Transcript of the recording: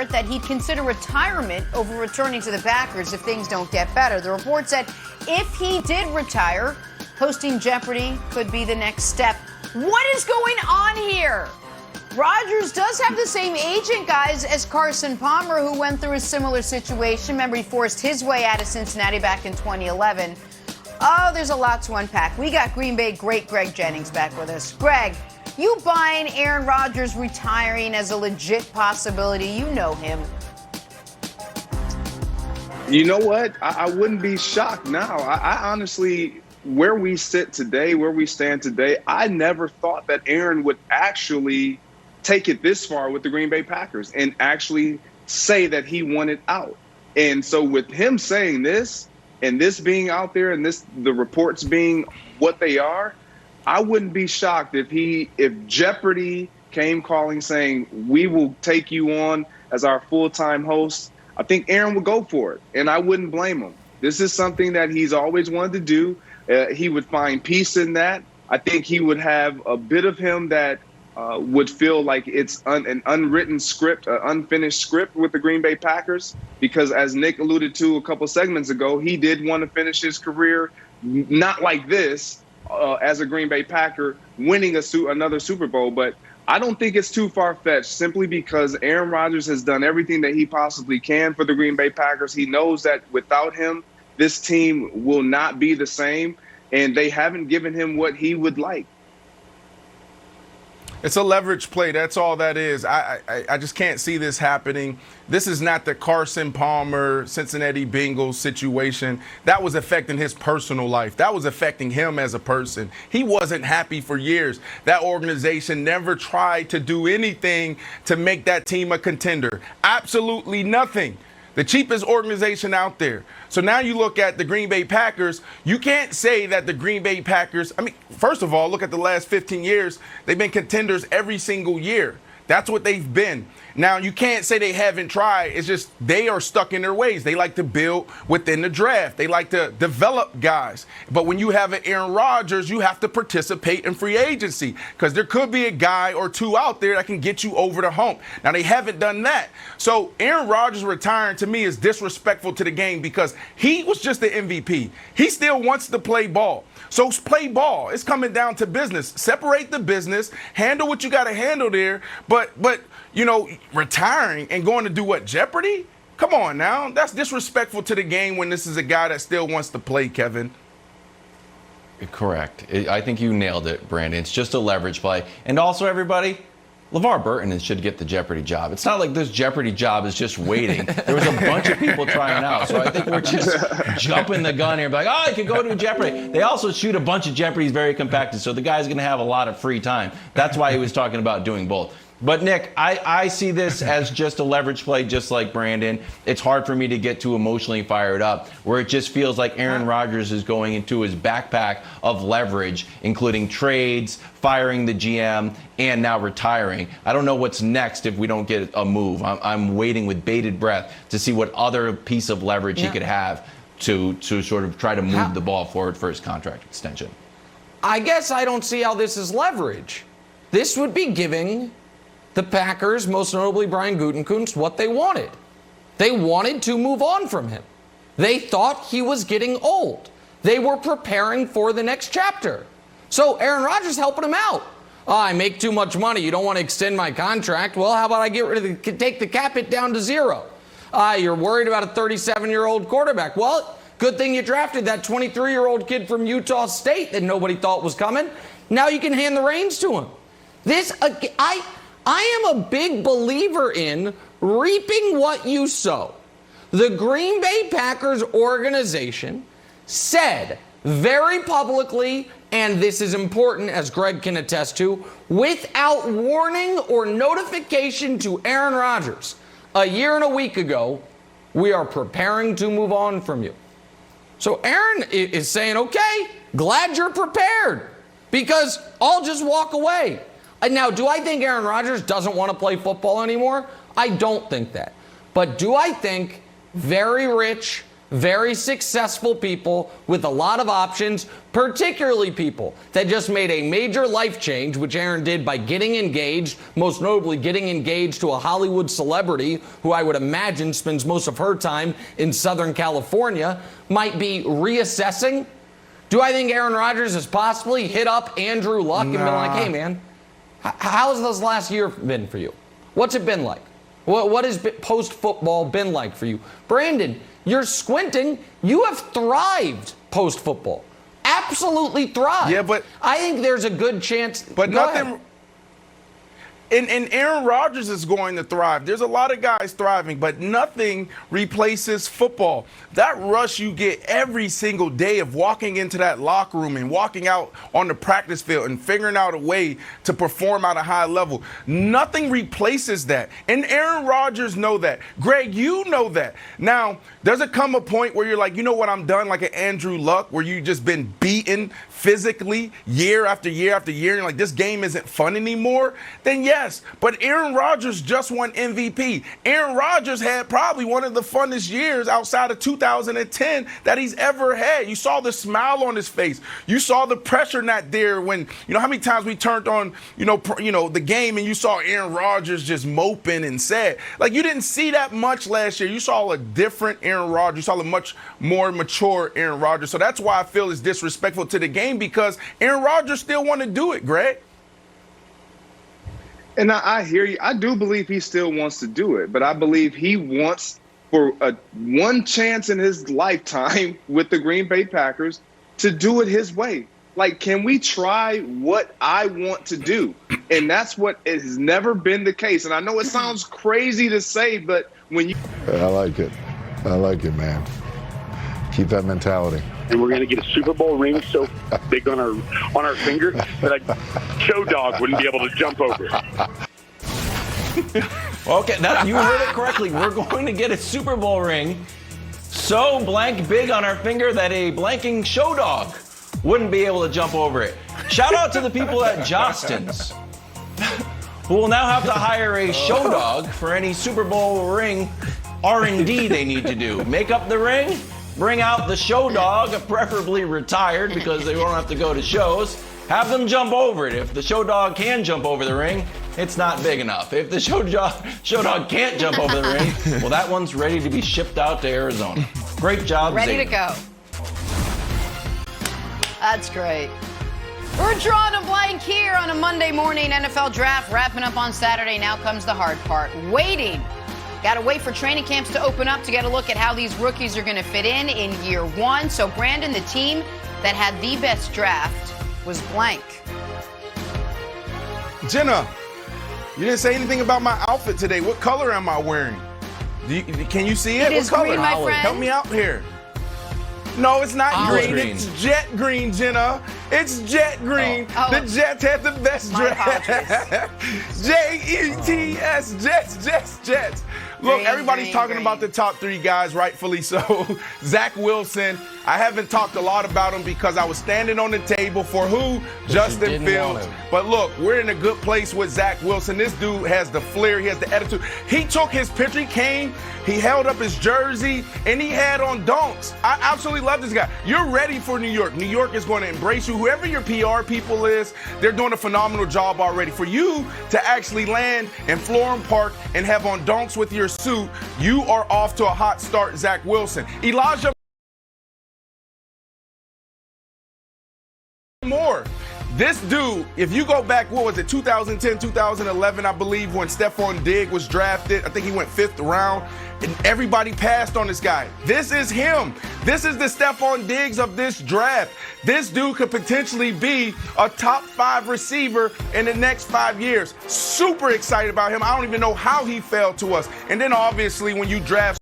that he'd consider retirement over returning to the Packers if things don't get better. The report said if he did retire, hosting Jeopardy could be the next step. What is going on here? Rodgers does have the same agent, guys, as Carson Palmer, who went through a similar situation. Remember, he forced his way out of Cincinnati back in 2011. Oh, there's a lot to unpack. We got Green Bay great Greg Jennings back with us. Greg, you buying Aaron Rodgers retiring as a legit possibility? You know him. You know what? I wouldn't be shocked now. I honestly, where we sit today, where we stand today, I never thought that Aaron would actually take it this far with the Green Bay Packers and actually say that he wanted out. And so with him saying this and this being out there and the reports being what they are, I wouldn't be shocked if Jeopardy came calling saying, we will take you on as our full-time host. I think Aaron would go for it, and I wouldn't blame him. This is something that he's always wanted to do. He would find peace in that. I think he would have a bit of him that would feel like it's an unwritten script, an unfinished script with the Green Bay Packers, because as Nick alluded to a couple segments ago, he did want to finish his career not like this as a Green Bay Packer, winning another Super Bowl. But I don't think it's too far-fetched, simply because Aaron Rodgers has done everything that he possibly can for the Green Bay Packers. He knows that without him, this team will not be the same, and they haven't given him what he would like. It's a leverage play. That's all that is. I just can't see this happening. This is not the Carson Palmer, Cincinnati Bengals situation. That was affecting his personal life. That was affecting him as a person. He wasn't happy for years. That organization never tried to do anything to make that team a contender. Absolutely nothing. The cheapest organization out there. So now you look at the Green Bay Packers, you can't say that the Green Bay Packers, first of all, look at the last 15 years. They've been contenders every single year. That's what they've been. Now, you can't say they haven't tried. It's just they are stuck in their ways. They like to build within the draft. They like to develop guys. But when you have an Aaron Rodgers, you have to participate in free agency, because there could be a guy or two out there that can get you over the hump. Now, they haven't done that. So Aaron Rodgers retiring, to me, is disrespectful to the game, because he was just the MVP. He still wants to play ball. So play ball. It's coming down to business. Separate the business. Handle what you got to handle there. But retiring and going to do what, Jeopardy? Come on now. That's disrespectful to the game when this is a guy that still wants to play, Kevin. Correct. I think you nailed it, Brandon. It's just a leverage play. And also, everybody, LeVar Burton should get the Jeopardy job. It's not like this Jeopardy job is just waiting. There was a bunch of people trying out. So I think we're just jumping the gun here and be like, I could go to Jeopardy. They also shoot a bunch of Jeopardies very compacted, so the guy's going to have a lot of free time. That's why he was talking about doing both. But, Nick, I see this as just a leverage play, just like Brandon. It's hard for me to get too emotionally fired up, where it just feels like Aaron Rodgers is going into his backpack of leverage, including trades, firing the GM, and now retiring. I don't know what's next if we don't get a move. I'm waiting with bated breath to see what other piece of leverage he could have to sort of try to move the ball forward for his contract extension. I guess I don't see how this is leverage. This would be giving the Packers, most notably Brian Gutekunst, what they wanted. They wanted to move on from him. They thought he was getting old. They were preparing for the next chapter. So Aaron Rodgers helping him out. I make too much money. You don't want to extend my contract. Well, how about I get rid of take the cap hit down to zero? You're worried about a 37-year-old quarterback. Well, good thing you drafted that 23-year-old kid from Utah State that nobody thought was coming. Now you can hand the reins to him. I am a big believer in reaping what you sow. The Green Bay Packers organization said very publicly, and this is important, as Greg can attest to, without warning or notification to Aaron Rodgers, a year and a week ago, we are preparing to move on from you. So Aaron is saying, okay, glad you're prepared, because I'll just walk away. Now, do I think Aaron Rodgers doesn't want to play football anymore? I don't think that. But do I think very rich, very successful people with a lot of options, particularly people that just made a major life change, which Aaron did by getting engaged, most notably getting engaged to a Hollywood celebrity who I would imagine spends most of her time in Southern California, might be reassessing. Do I think Aaron Rodgers has possibly hit up Andrew Luck and been like, hey, man, how's this last year been for you? What's it been like? What has post-football been like for you? Brandon, you're squinting. You have thrived post-football. Absolutely thrived. Yeah, but I think there's a good chance. But nothing. And Aaron Rodgers is going to thrive. There's a lot of guys thriving, but nothing replaces football. That rush you get every single day of walking into that locker room and walking out on the practice field and figuring out a way to perform at a high level. Nothing replaces that. And Aaron Rodgers know that. Greg, you know that. Now, does it come a point where you're like, you know what, I'm done, like an Andrew Luck, where you've just been beaten physically year after year after year, and like this game isn't fun anymore? Then yes, but Aaron Rodgers just won MVP. Aaron Rodgers had probably one of the funnest years outside of 2010 that he's ever had. You saw the smile on his face. You saw the pressure not there when, how many times we turned on, the game and you saw Aaron Rodgers just moping and sad. Like, you didn't see that much last year. You saw a different Aaron Rodgers. You saw a much more mature Aaron Rodgers. So that's why I feel it's disrespectful to the game, because Aaron Rodgers still want to do it, Greg. And I hear you. I do believe he still wants to do it, but I believe he wants for one chance in his lifetime with the Green Bay Packers to do it his way. Like, can we try what I want to do? And that's what it has never been the case. And I know it sounds crazy to say, but when you... I like it. I like it, man. Keep that mentality. And we're going to get a Super Bowl ring so big on our finger that a show dog wouldn't be able to jump over. Okay, you heard it correctly. We're going to get a Super Bowl ring so blank big on our finger that a blanking show dog wouldn't be able to jump over it. Shout out to the people at Jostens, who will now have to hire a show dog for any Super Bowl ring R&D they need to do. Make up the ring, bring out the show dog, preferably retired because they won't have to go to shows. Have them jump over it. If the show dog can jump over the ring, it's not big enough. If the show dog can't jump over the ring, well, that one's ready to be shipped out to Arizona. Great job, Ready Xavier. to go. That's great. We're drawing a blank here on a Monday morning. NFL draft wrapping up on Saturday. Now comes the hard part. Waiting. Got to wait for training camps to open up to get a look at how these rookies are going to fit in year one. So, Brandon, the team that had the best draft was blank. Jenna, you didn't say anything about my outfit today. What color am I wearing? Can you see it? It is what color? green, my friend. Help me out here. No, it's not Olive green. green. It's jet green, Jenna. It's jet green. Oh. The Jets had the best My draft. Jets, Jets. Look, Green, everybody's green, talking green. about the top three guys, rightfully so. Zach Wilson, I haven't talked a lot about him because I was standing on the table for who? Justin didn't Fields. want him. But look, we're in a good place with Zach Wilson. This dude has the flair. He has the attitude. He took his picture. He came. He held up his jersey, and he had on donks. I absolutely love this guy. You're ready for New York. New York is going to embrace you. Whoever your PR people is, they're doing a phenomenal job already. For you to actually land in Florham Park and have on donks with your suit, you are off to a hot start, Zach Wilson. Elijah Moore. This dude, if you go back, 2010, 2011, I believe, when Stephon Diggs was drafted, I think he went 5th round, and everybody passed on this guy. This is him. This is the Stephon Diggs of this draft. This dude could potentially be a top 5 receiver in the next 5 years. Super excited about him. I don't even know how he fell to us. And then obviously when you draft